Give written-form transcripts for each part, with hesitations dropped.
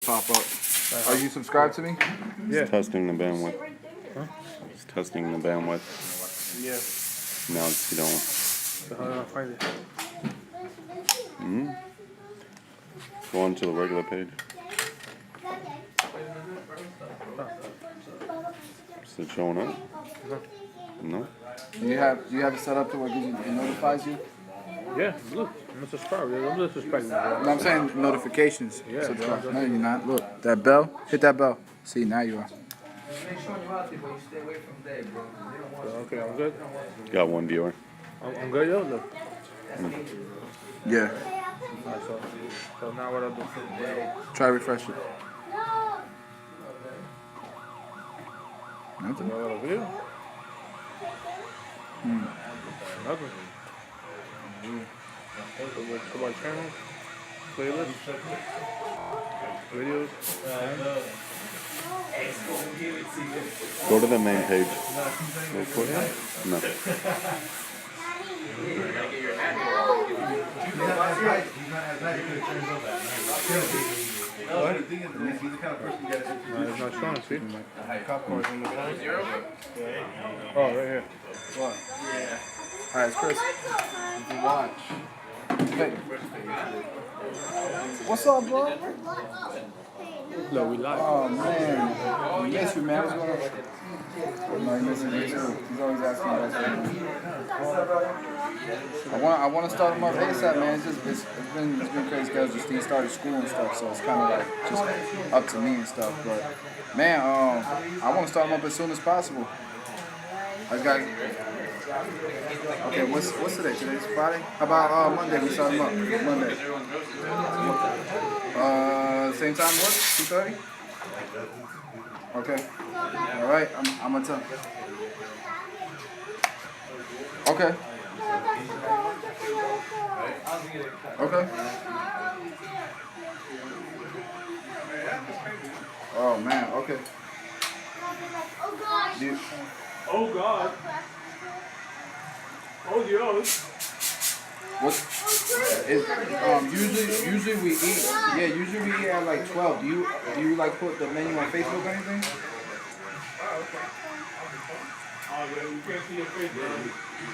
pop up. Are you subscribed to me? Yeah. It's testing the bandwidth. Huh? It's testing the bandwidth. Yeah. Now it's going. So how do I find it? Go on to the regular page. Is it showing up? No. Do you have it set up to where it notifies you? Yeah, look, I'm subscribed. I'm just subscribing. No, I'm saying notifications. Yeah, Subscribe. yeah. No, you're not. Look, that bell. Hit that bell. See, now you are. Okay, I'm good. Got one viewer. I'm good, yo. Look. Yeah. Alright, so now what I do? Try refresh it. Nothing. You got a video? Nothing. To my channel, playlist, videos. Go to the main page. Real quick. No. It's not showing, see? Oh, right here. What? Alright, it's Chris. If you watch. Hey. What's up, bro? No, we live. Oh, man. You miss me, man. What's going on? No, he misses me too. He's always asking me what's going on. I want to start him up ASAP, man. It's been crazy because he started school and stuff, so it's kind of like just up to me and stuff. But man, I want to start him up as soon as possible. I got. Okay, what's today? Today's Friday. How about Monday? We start him up Monday. Same time work? 2:30. Okay. All right. I'm gonna tell. Okay. Okay. Oh man. Okay. Dude. Oh, God. Oh, Dios. What? Usually we eat. Yeah, usually we eat at like 12. Do you like put the menu on Facebook or anything? You can't see your face.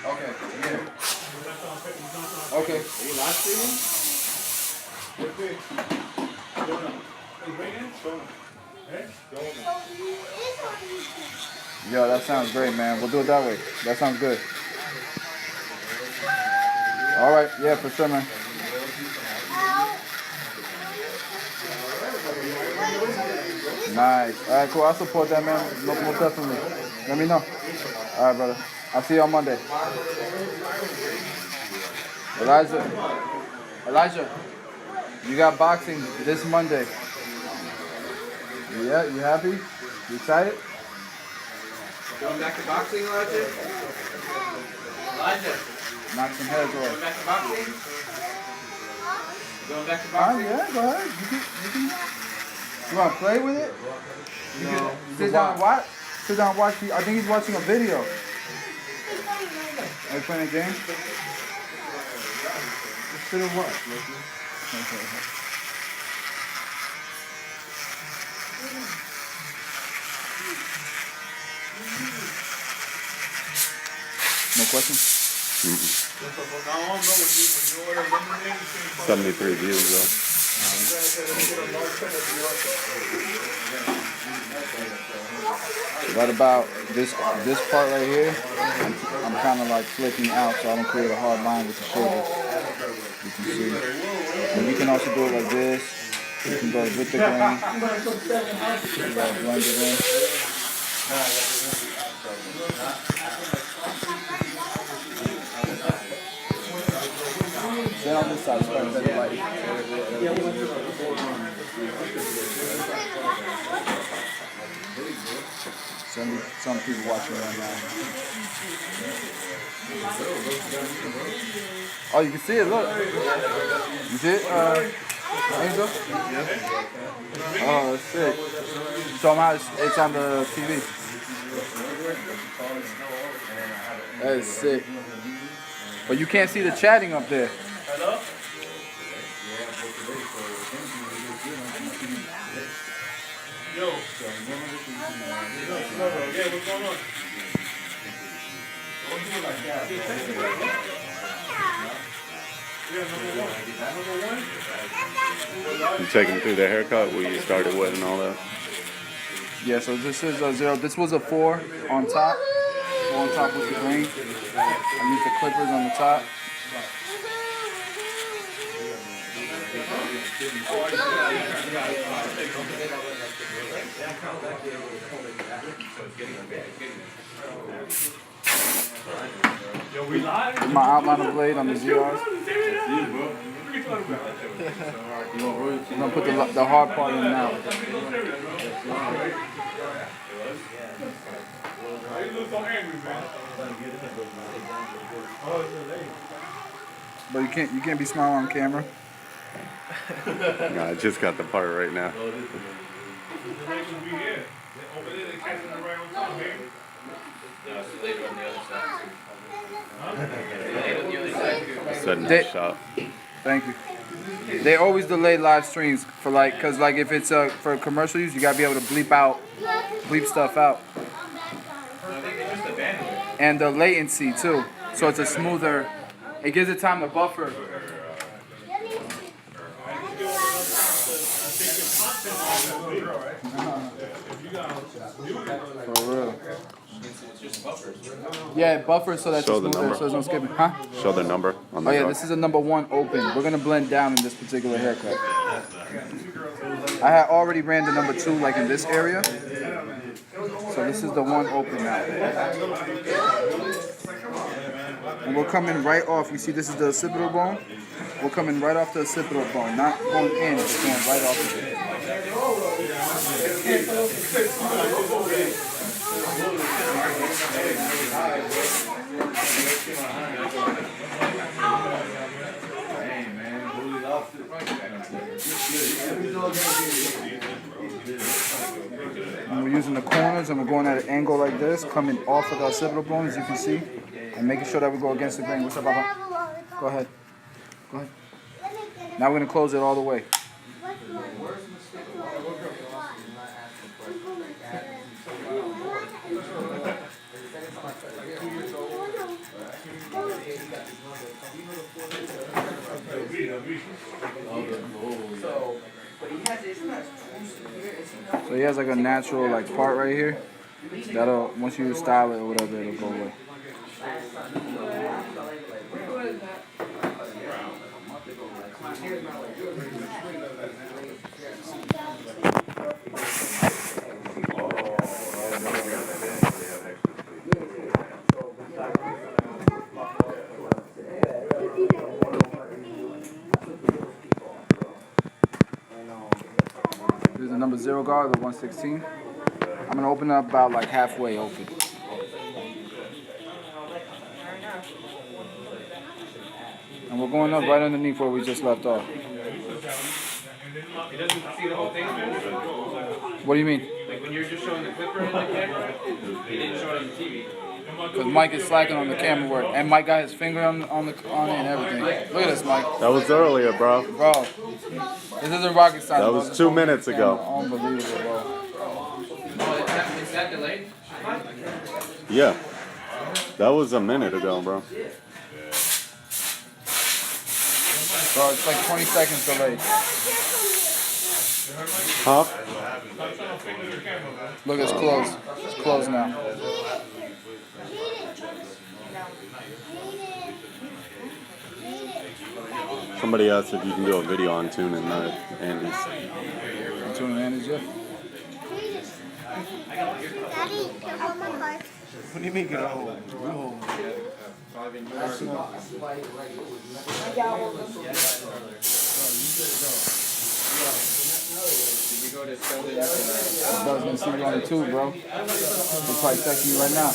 Okay. Yeah. Okay. Are you live streaming? What's it? Yo, that sounds great, man. We'll do it that way. That sounds good. All right. Yeah, for sure, man. Nice. All right, cool. I'll support that, man. Most definitely. Let me know. All right, brother. I'll see you on Monday. Elijah, you got boxing this Monday. Yeah, you happy? You excited? Going back to boxing, Elijah? Elijah, Knock some heads going off. back to boxing? Going back to Ah, boxing? yeah, go ahead. You want to play with it? You can sit down and watch. Sit down and watch. I think he's watching a video. Are you playing a game? Just sit and watch, Lucky. No questions? 73 views though. Right about this part right here, I'm kind of like flicking out so I don't create a hard line with the shoulders. You can see. And you can also do it like this. You can go with the grain. You gotta blend it in. Then on this side, start better light. Some people watching right now. Oh, you can see it. Look. You see it, Angel? Yeah. Oh, that's sick. Somehow it's on the TV. That is sick. But you can't see the chatting up there. Hello? Yo. Yeah, what's going on? Don't do it like that. Just take it right now. Yeah, number one. You take him through the haircut where you started with and all that. Yeah, so this is a 0. This was a 4 on top. 4 on top with the green. I used the clippers on the top. Yo, we live? With my outliner blade on the ZRs. I'm gonna put the hard part in now. You look so angry, man. But you can't be smiling on camera. Nah, I just got the part right now. Setting up shop. Thank you. They always delay live streams for cause if it's for commercial use, you gotta be able to bleep stuff out. And the latency too, so it's a smoother. It gives it time to buffer. For real. Yeah, it buffers so that Show it's the smoother, number. so there's no skipping. Huh? Show the number on the Oh yeah, dog. this is a number 1 open. We're gonna blend down in this particular haircut. I had already ran the number 2 in this area. So this is the 1 open now. And we're coming right off. You see this is the occipital bone? We're coming right off the occipital bone, not going in, but going right off of it. And we're using the corners and we're going at an angle like this, coming off of the occipital bone, as you can see, and making sure that we go against the grain. What's up, Baba? Go ahead. Go ahead. Now we're going to close it all the way. So he has a natural part right here. That'll, once you style it or whatever, it'll go away. This is the number 0 guard, the 116. I'm gonna open up about halfway open. And we're going up right underneath where we just left off. He doesn't see the whole thing, man? What do you mean? Like when you're just showing the clipper in the camera, he didn't show it on the TV. Because Mike is slacking on the camera work, and Mike got his finger on it and everything. Look at this, Mike. That was earlier, bro. Bro, this isn't rocket science. That bro. was Just 2 hold the minutes camera. ago. Unbelievable, bro. Oh, is that delayed? Yeah. That was a minute ago, bro. Bro, it's 20 seconds delayed. Huh? Look, it's closed. It's closed now. Somebody asked if you can do a video on tuning Andy's. Tuning in is it? Daddy, get all my cards. What do you mean get a hold? The brother's gonna see you on the tube, bro. He's probably texting you right now.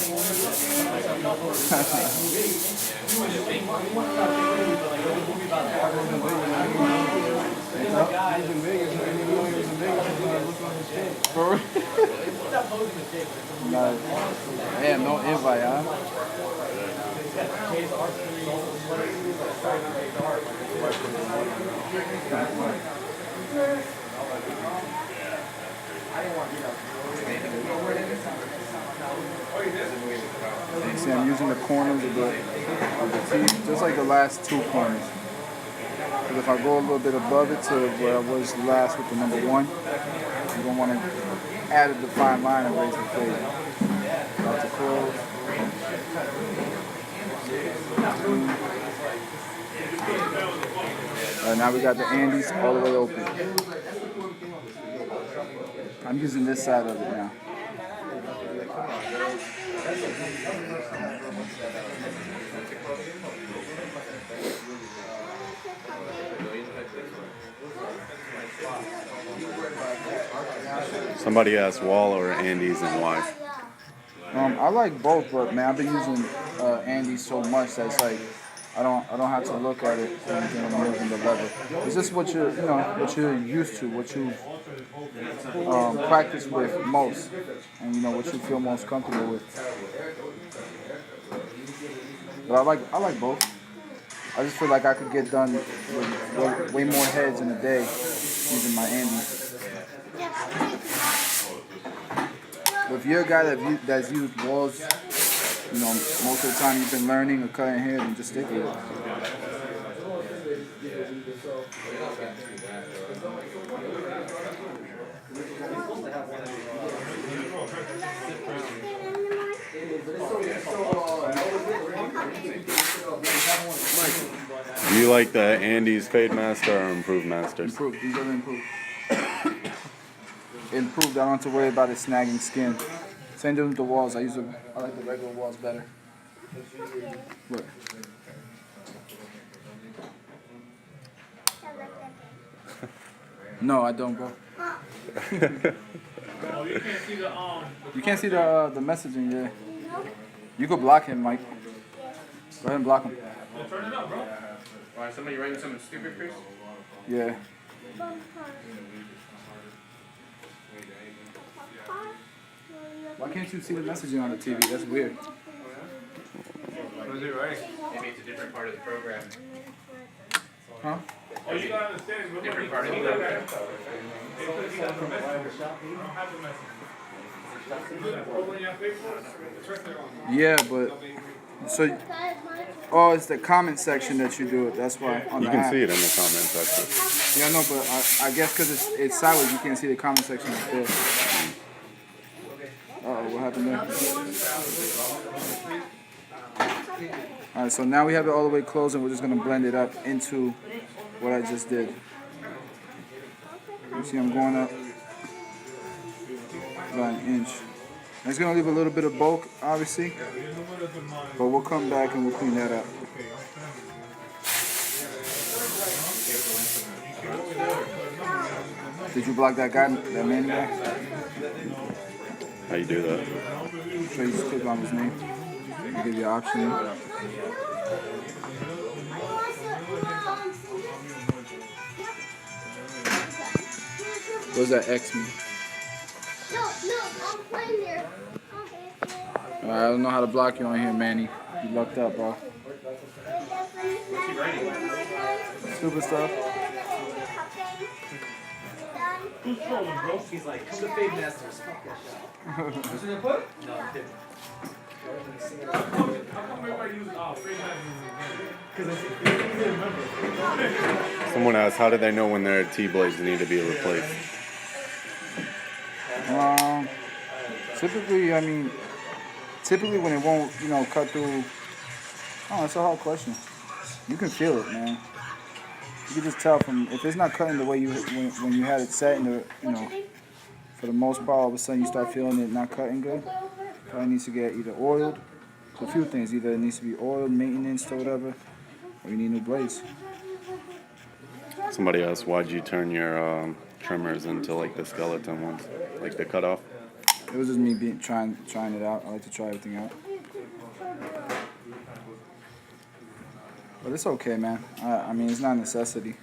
For real? No. Damn, no invite, huh? You see, I'm using the corners of the teeth, just like the last two corners. Because if I go a little bit above it to where I was last with the number one, you don't want to add a defined line and raise the fade. About to close. Now we got the Andes all the way open. I'm using this side of it now. Somebody asked Wall or Andes and why. I like both, but man, I've been using Andes so much that it's like I don't have to look at it or anything when I'm moving the lever. It's just what you're used to, what you practice with most, and what you feel most comfortable with. But I like both. I just feel like I could get done with way more heads in a day using my Andes. But if you're a guy that's used walls, most of the time you've been learning or cutting hair, then just stick with it. Do you like the Andes Fade Master or Improved Masters? Improved. These are improved. Improved. I don't have to worry about it snagging skin. Same thing with the walls. I like the regular walls better. What? No, I don't, bro. Oh, you can't see the You can't see the messaging there. You could block him, Mike. Go ahead and block him. Turn it up, bro. Why, somebody writing something stupid, Chris? Yeah. Why can't you see the messaging on the TV? That's weird. What is it right? Maybe it's a different part of the program. Huh? Oh, you gotta understand. Look Different at part of the program. They put you got the message. I don't have the message. You got over in your Facebook? It's right there on. Yeah, but so it's the comment section that you do it. That's why on You the can app. see it in the comment section. Yeah, no, but I guess because it's sideways, you can't see the comment section up there. What happened there? All right, so now we have it all the way closed, and we're just gonna blend it up into what I just did. You see, I'm going up about an inch. It's gonna leave a little bit of bulk, obviously, but we'll come back and we'll clean that up. Did you block that guy, that man guy? How you do that? So you just click on his name. I'll give you an option. What does that X mean? No, I'm playing here. I don't know how to block you on here, Manny. You lucked up, bro. Stupid stuff. Who's trolling, bro? He's like, come to Fade Masters. Fuck that shit. What's in the put? No, I didn't. How come everybody uses fake messages? Because I didn't remember. Someone asked, how do they know when their T-blades need to be replaced? Typically when it won't, cut through. Oh, that's a hard question. You can feel it, man. You can just tell from if it's not cutting the way when you had it set, and for the most part, all of a sudden you start feeling it not cutting good. Probably needs to get either oiled. So a few things. Either it needs to be oiled, maintenance, or whatever, or you need new blades. Somebody asked, why'd you turn your trimmers into like the skeleton ones, like the cutoff? It was just me trying it out. I like to try everything out. But it's okay, man. It's not a necessity.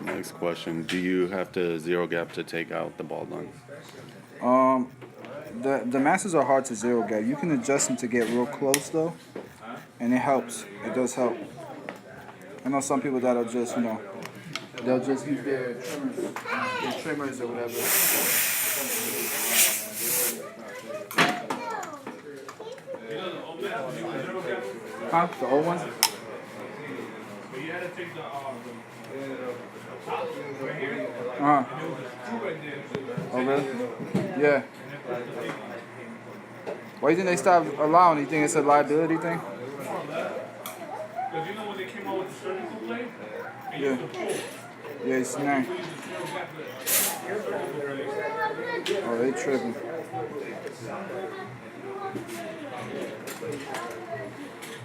Next question, do you have to zero gap to take out the ball line? The masters are hard to zero gap. You can adjust them to get real close though, and it helps. It does help. I know some people that'll just, They'll just use their trimmers or whatever. Huh? The old ones? But you had to take the top right here. Uh-huh. There was a screw right there. Oh, really? Yeah. Why do you think they stopped allowing? You think it's a liability thing? Because you know when they came out with the surgical blade? They Yeah. used to pull. Yeah, it's nice. We used to zero gap the Oh, they tripping.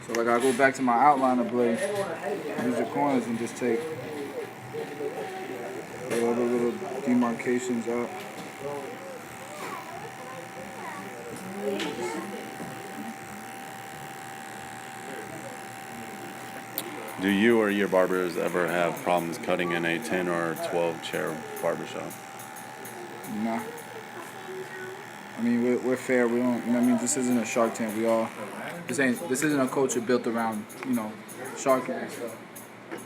So like I go back to my outliner blade, use the corners and just take all the little demarcations out. Do you or your barbers ever have problems cutting in a 10 or 12 chair barbershop? Nah. I mean, we're fair. We don't, you know what I mean? This isn't a Shark Tank. This isn't a culture built around, sharking and stuff.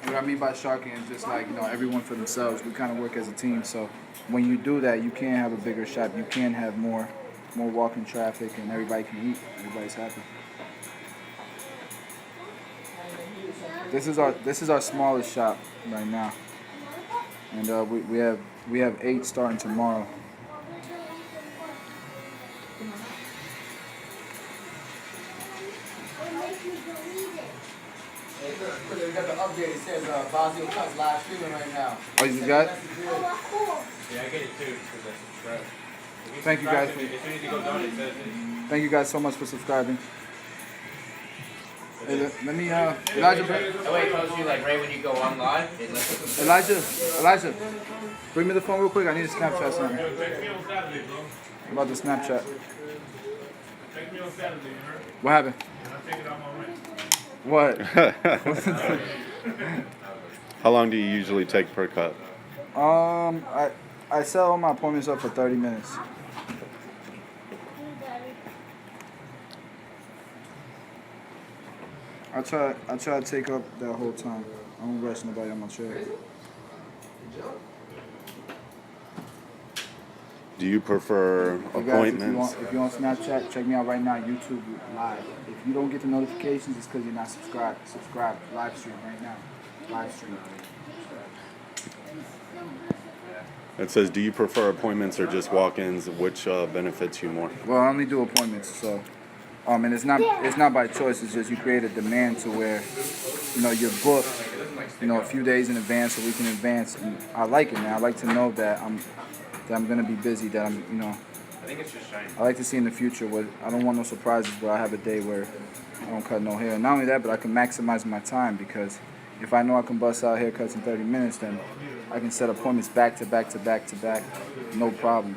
What I mean by sharking is just like, everyone for themselves. We kind of work as a team. So when you do that, you can have a bigger shop. You can have more walking traffic and everybody can eat. Everybody's happy. This is our smallest shop right now. And we have 8 starting tomorrow. We got the update. It says Bossio Cuts live streaming right now. Oh, you got it? Oh, cool. Yeah, I get it too, because I subscribe. If you Thank you, subscribe guys. to me, as soon as you go down, it says it. Thank you guys so much for subscribing. Hey, let me, Elijah, Oh, wait, it tells you like right when you go on live. Elijah, bring me the phone real quick. I need to Snapchat something. Yo, text me on Saturday, bro. I'm about to Snapchat. Text me on Saturday, you heard? What happened? And I'll take it out my rent. What? How long do you usually take per cut? I set all my appointments up for 30 minutes. I try to take up that whole time. I don't rush nobody on my chair. Do you prefer You guys, appointments? if you're on Snapchat, check me out right now, YouTube live. If you don't get the notifications, it's because you're not subscribed. Subscribe, live stream right now. Live stream. It says, do you prefer appointments or just walk-ins? Which benefits you more? Well, I only do appointments, so and it's not by choice. It's just you create a demand to where you're booked, a few days in advance, a week in advance, and I like it, man. I like to know that I'm gonna be busy. That I'm, I think it's just shiny. I like to see in the future where I don't want no surprises. Where I have a day where I don't cut no hair. Not only that, but I can maximize my time because if I know I can bust out haircuts in 30 minutes, then I can set appointments back to back to back to back, no problem.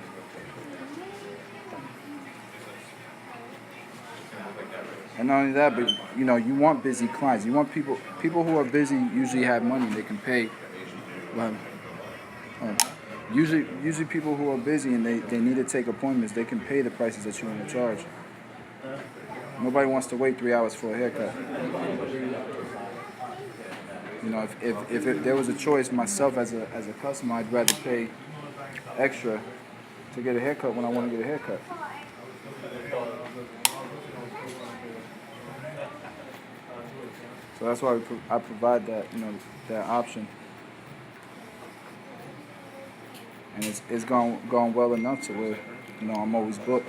And not only that, but you want busy clients. You want people who are busy usually have money. They can pay. Usually people who are busy and they need to take appointments, they can pay the prices that you want to charge. Nobody wants to wait 3 hours for a haircut. If there was a choice, myself as a customer, I'd rather pay extra to get a haircut when I want to get a haircut. So that's why I provide that that option, and it's gone well enough to where I'm always booked.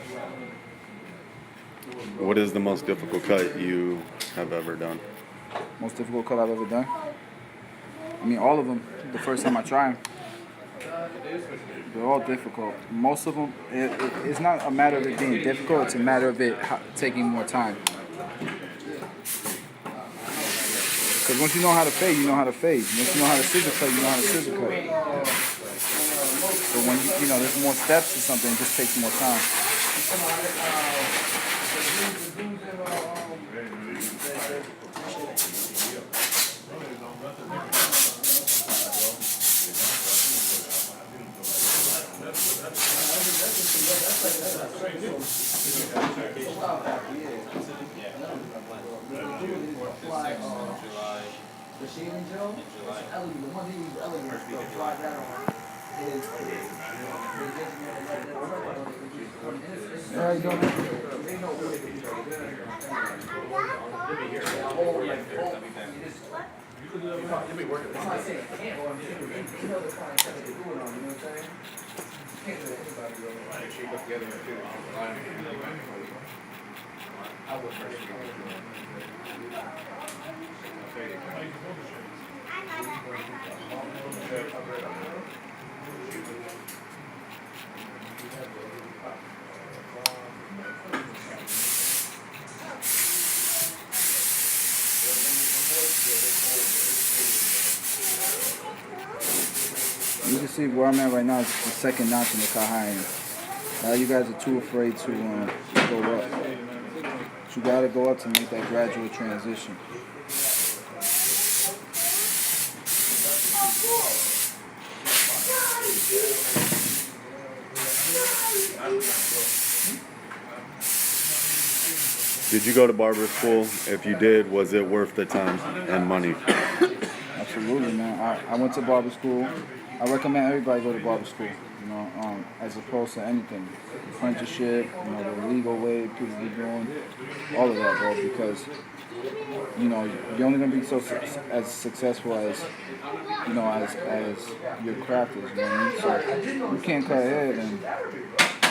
What is the most difficult cut you have ever done? Most difficult cut I've ever done. I mean, all of them. The first time I try them, they're all difficult. Most of them, it's not a matter of it being difficult. It's a matter of it taking more time. Because once you know how to fade, you know how to fade. Once you know how to scissor cut, you know how to scissor cut. But when there's more steps or something, it just takes more time. The shaving gel, it's LED. The one they use LED to apply that on is Yeah, you don't. they know what it is. A whole like bulk. I'm not saying it can't, but I'm saying they know the kind of stuff that they do it on. You know what I'm saying? You can't do it to anybody. I would You can see where I'm at right now is the second notch in the Kahai. Now you guys are too afraid to go up. But you gotta go up to make that gradual transition. Did you go to barber school? If you did, was it worth the time and money? Absolutely, man. I went to barber school. I recommend everybody go to barber school, you know, as opposed to anything. Apprenticeship, you know, the legal way people be doing, all of that, bro, because, you know, you're only going to be as successful as, you know, as your craft is, you know what I mean? So you can't cut hair and,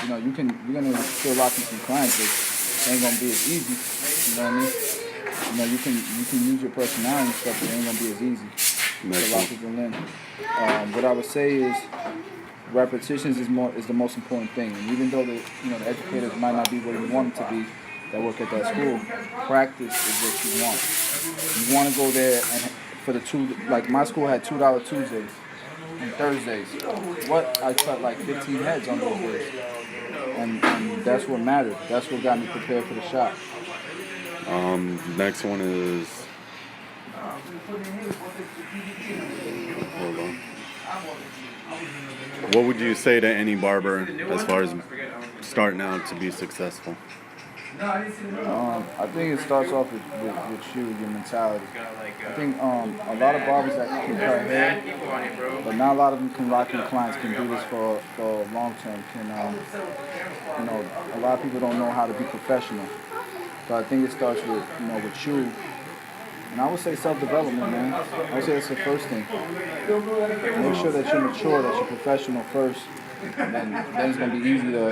you know, you're going to still lock in some clients, but it ain't going to be as easy, you know what I mean? You know, you can use your personality and stuff, but it ain't going to be as easy. A lot of people in. What I would say is repetitions is the most important thing. And even though the educators might not be where you want them to be that work at that school, practice is what you want. You want to go there and for the like my school had $2 Tuesdays and Thursdays. What I cut like 15 heads on those days, and that's what mattered. That's what got me prepared for the shop. Next one is. Hold on. What would you say to any barber as far as starting out to be successful? I think it starts off with you, your mentality. I think a lot of barbers that can cut hair, but not a lot of them can lock in clients, can do this for long term. You know, a lot of people don't know how to be professional. So I think it starts with you. And I would say self-development, man. I would say that's the first thing. Make sure that you're mature, that you're professional first. And then it's going to be easy to,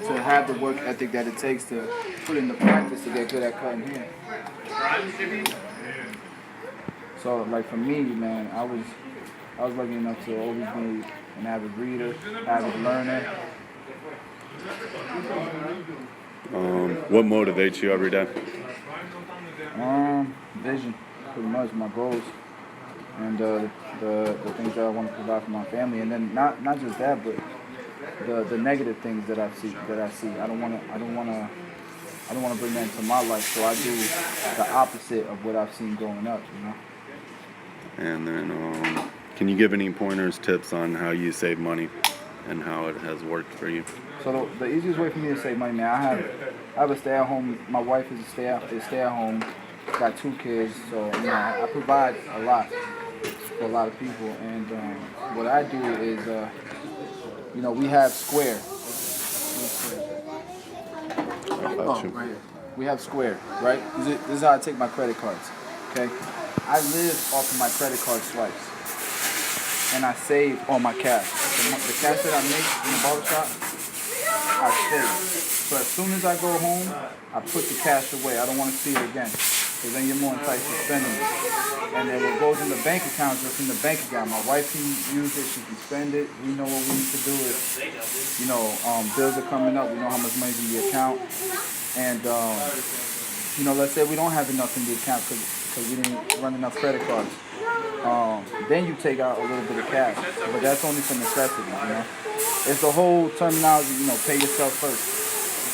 to have the work ethic that it takes to put into practice to get good at cutting hair. So, like for me, man, I was lucky enough to always be an avid reader, avid learner. What motivates you every day? Vision, pretty much, my goals, and the things that I want to provide for my family, and then not just that, but the negative things that I see. I don't want to bring that into my life, so I do the opposite of what I've seen growing up, you know. And then, can you give any pointers, tips on how you save money and how it has worked for you? So the easiest way for me to save money, man, I have a stay-at-home. My wife is a stay-at-home. Got 2 kids, so I provide a lot for a lot of people. And what I do is, we have Square. Right here. We have Square, right? This is how I take my credit cards. Okay, I live off of my credit card swipes, and I save all my cash. The cash that I make in the barbershop, I save. So as soon as I go home, I put the cash away. I don't want to see it again. Because then you're more enticed to spending it. And then what goes in the bank account is what's in the bank account. My wife can use it, she can spend it. We know what we need to do is, bills are coming up, we know how much money's in the account. And, let's say we don't have enough in the account because we didn't run enough credit cards. Then you take out a little bit of cash. But that's only for necessity, It's the whole terminology, pay yourself first.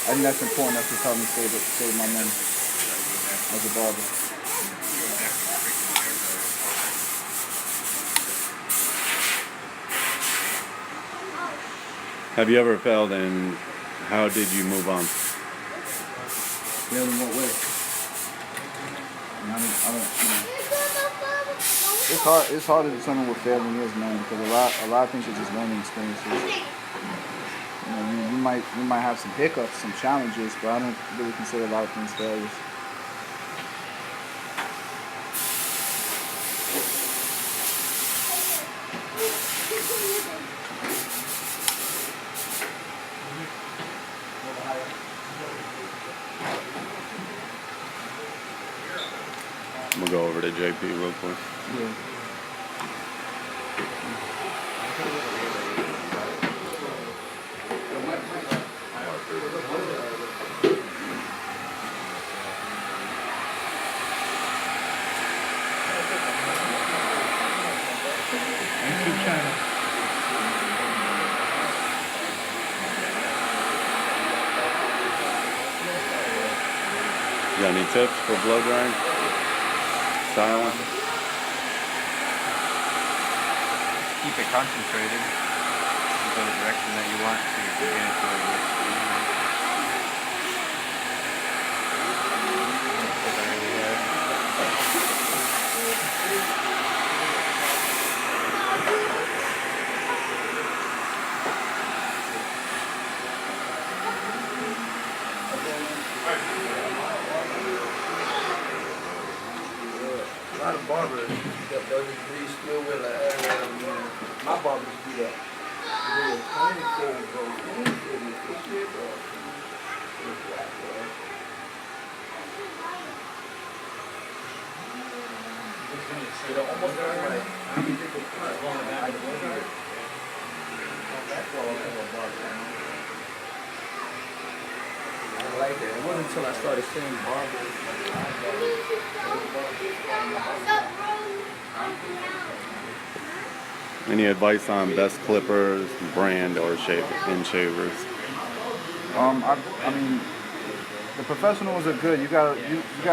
I think that's important. That's what's helped me save my money as a barber. Have you ever failed, and how did you move on? Failed in what way? I It's hard. It's hard to determine what failing is, man, because a lot of things are just learning experiences. You know, you might have some hiccups, some challenges, but I don't really consider a lot of things failures. I'm gonna go over to JP real quick. Yeah. YouTube channel. You got any tips for blow drying? Styling? Keep it concentrated. You go the direction that you want so you can get it to where you A lot of barbers that those degrees still will my barbers do that. They almost like I think they cut. That's all I like that. It wasn't until I started seeing barbers. Any advice on best clippers, brand, or shavers? I mean, the professionals are good. You gotta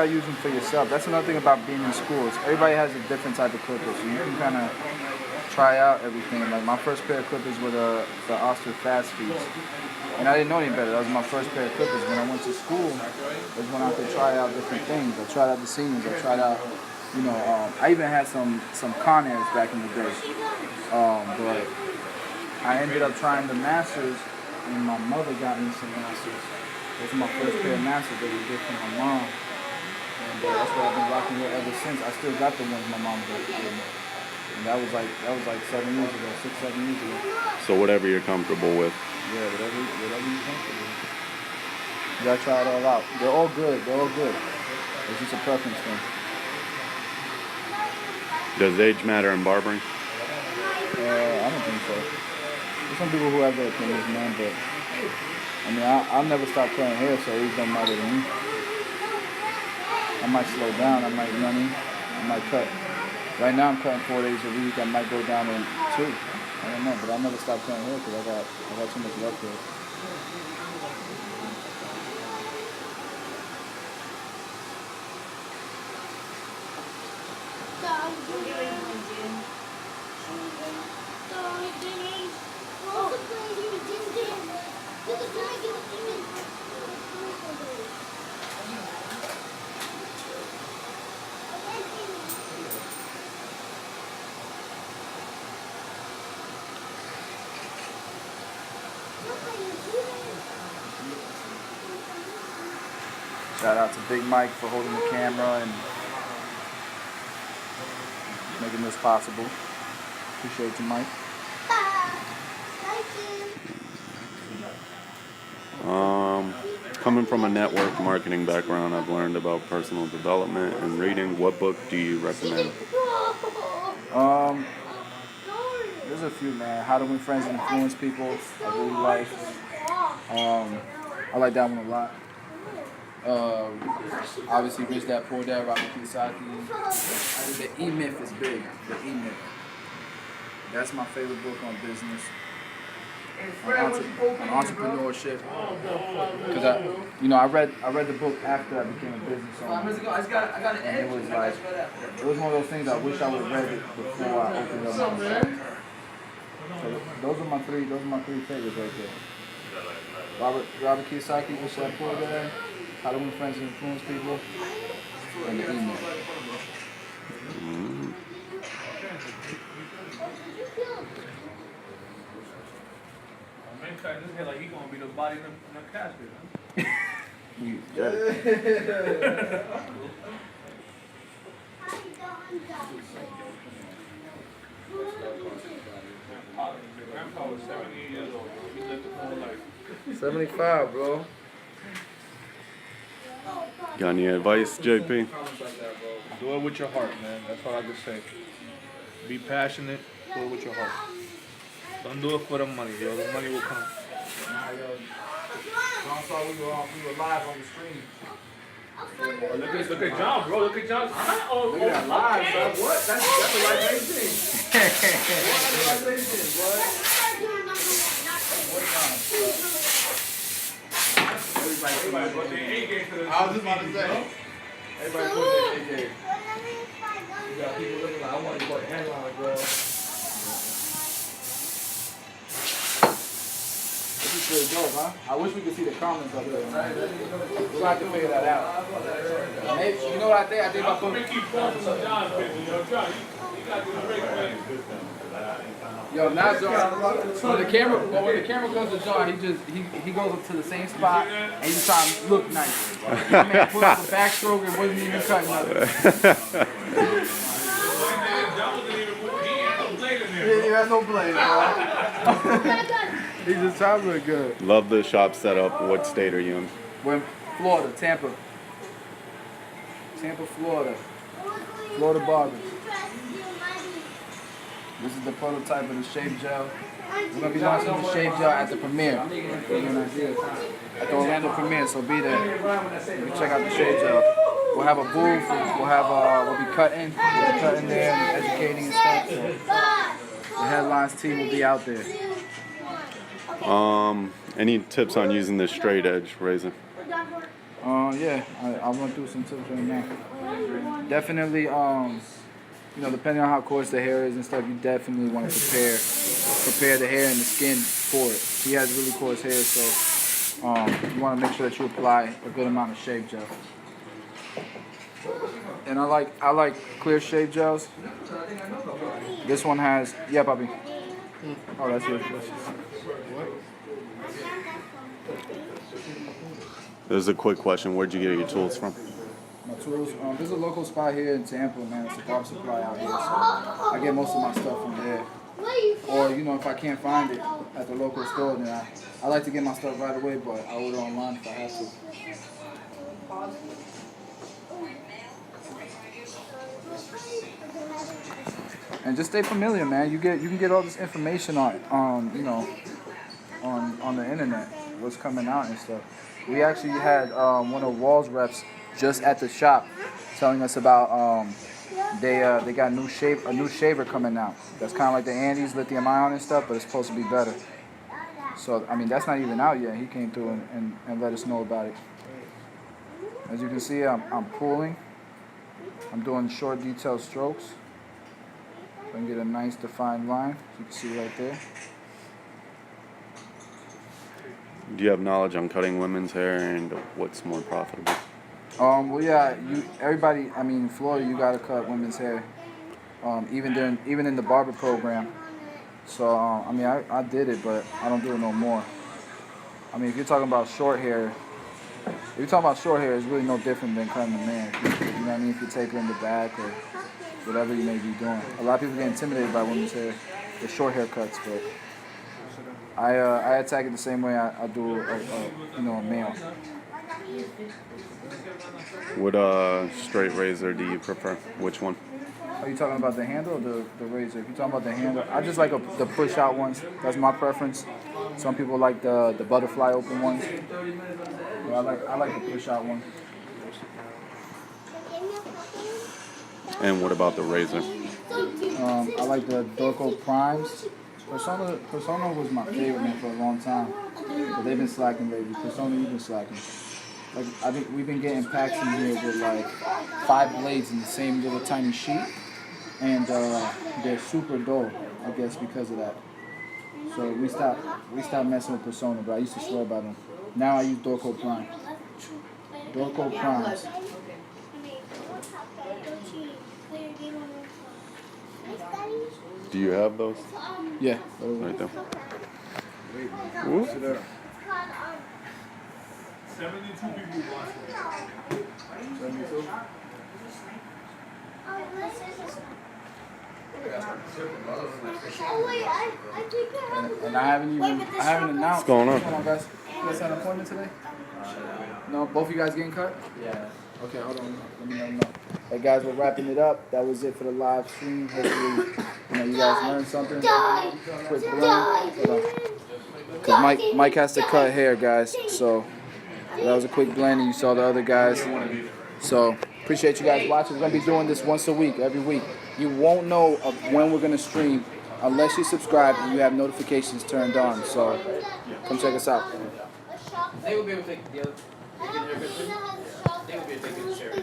use them for yourself. That's another thing about being in schools. Everybody has a different type of clippers, so you can kind of try out everything. Like my first pair of clippers were the Oster Fast Feeds, and I didn't know any better. That was my first pair of clippers. When I went to school, was when I could try out different things. I tried out the seniors. I tried out, I even had some Conairs back in the day. But I ended up trying the Masters, and my mother got me some Masters. Those are my first pair of Masters that was gift from my mom, and that's what I've been rocking with ever since. I still got the ones my mom gave me, and that was like 7 years ago, 6-7 years ago. So whatever you're comfortable with. Yeah, whatever you're comfortable with. You gotta try it all out. They're all good. It's just a preference thing. Does age matter in barbering? I don't think so. There's some people who have their opinions, man, but I mean, I'll never stop cutting hair, so age don't matter to me. I might slow down, I might cut. Right now I'm cutting 4 days a week, I might go down in 2. I don't know, but I'll never stop cutting hair because I got too much love for it. Shout out to Big Mike for holding the camera and making this possible. Appreciate you, Mike. Coming from a network marketing background, I've learned about personal development and reading. What book do you recommend? There's a few, man. How to Win Friends and Influence People. I really like. I like that one a lot. Obviously, Rich Dad Poor Dad, Robert Kiyosaki. The E-Myth is big. The E-Myth. That's my favorite book on business. On entrepreneurship. Because I read the book after I became a business owner. And it was like, it was one of those things I wish I would have read it before I opened up my shop. So those are my three favorites right there. Robert Kiyosaki, Rich Dad Poor Dad, How to Win Friends and Influence People, and the E-Myth. head like he gonna be the body in the casket, huh? Grandpa was 70 years old. He lived a full life. 75, bro. Got any advice, JP? Do it with your heart, man. That's all I can say. Be passionate. Do it with your heart. Don't do it for the money, yo. The money will come. I saw we were live on the stream. Look at John, bro. Look at John. Look at that live, bro. What? That's a live thing. Everybody put their A game to the I was just about to say. Everybody put their A game. You got people looking like, I want to go headline, bro. This is pretty dope, huh? I wish we could see the comments up there, man. We'll have to figure that out. Maybe, you know what I think? I think if I put... keep posting some John's pictures, yo. John, you got to do the break, man. Yo, now John, when the camera goes to John, he goes up to the same spot and he's trying to look nice. My man put up a backstroke and wasn't even cutting nothing. He had no blade, bro. He just trying to look good. Love the shop setup. What state are you in? We're in Florida, Tampa. Tampa, Florida. Florida Barbers. This is the prototype of the shave gel. We're going to be launching the shave gel at the premiere. At the Orlando premiere, so be there. You can check out the shave gel. We'll have a booth. We'll be cutting. We'll be cutting there and educating and stuff. So the headlines team will be out there. Any tips on using the straight edge razor? Yeah, I'll run through some tips right now. Definitely, you know, depending on how coarse the hair is and stuff, you definitely want to prepare the hair and the skin for it. He has really coarse hair, so you want to make sure that you apply a good amount of shave gel. And I like clear shave gels. This one has, yeah, puppy. Oh, that's yours. There's a quick question. Where'd you get your tools from? My tools, there's a local spot here in Tampa, man. It's a barber supply out here, so I get most of my stuff from there. Or, you know, if I can't find it at the local store, then I like to get my stuff right away, but I order online if I have to. And just stay familiar, man. You can get all this information on you know, on the internet, what's coming out and stuff. We actually had one of Wall's reps just at the shop telling us about they got a new shaver coming out. That's kind of like the Andes lithium ion and stuff, but it's supposed to be better. So I mean, that's not even out yet. He came through and let us know about it. As you can see, I'm pulling. I'm doing short detailed strokes. So I can get a nice defined line, as you can see right there. Do you have knowledge on cutting women's hair and what's more profitable? Well, yeah, everybody. I mean, in Florida, you gotta cut women's hair, even in the barber program. So I mean, I did it, but I don't do it no more. I mean, if you're talking about short hair, it's really no different than cutting a man. You know what I mean? If you tape it in the back or whatever you may be doing. A lot of people get intimidated by women's hair, the short haircuts, but I attack it the same way I do a male. What straight razor do you prefer? Which one? Are you talking about the handle or the razor? If you're talking about the handle, I just like the push out ones. That's my preference. Some people like the butterfly open ones. But I like the push out one. And what about the razor? I like the Dorco Primes. Persona was my favorite man for a long time, but they've been slacking lately. Persona, you've been slacking. Like I think we've been getting packs in here with like 5 blades in the same little tiny sheet, and they're super dull, I guess, because of that. So we stopped messing with Persona, but I used to swear by them. Now I use Dorco Prime. Dorco Primes. Do you have those? Yeah. Right there. Whoop. Sit up. 72 people watching. 72. Oh wait, I think I have. And I haven't announced. What's going on? Hold on, guys. You guys had an appointment today? No, both of you guys getting cut? Yeah. Okay, hold on. Let me let them know. Hey guys, we're wrapping it up. That was it for the live stream. Hopefully, you guys learned something. Quick blend. Because Mike has to cut hair, guys. So that was a quick blend, and you saw the other guys. So appreciate you guys watching. We're gonna be doing this once a week, every week. You won't know of when we're gonna stream unless you subscribe and you have notifications turned on. So come check us out. They will be able to take the other. They will be able to take the share.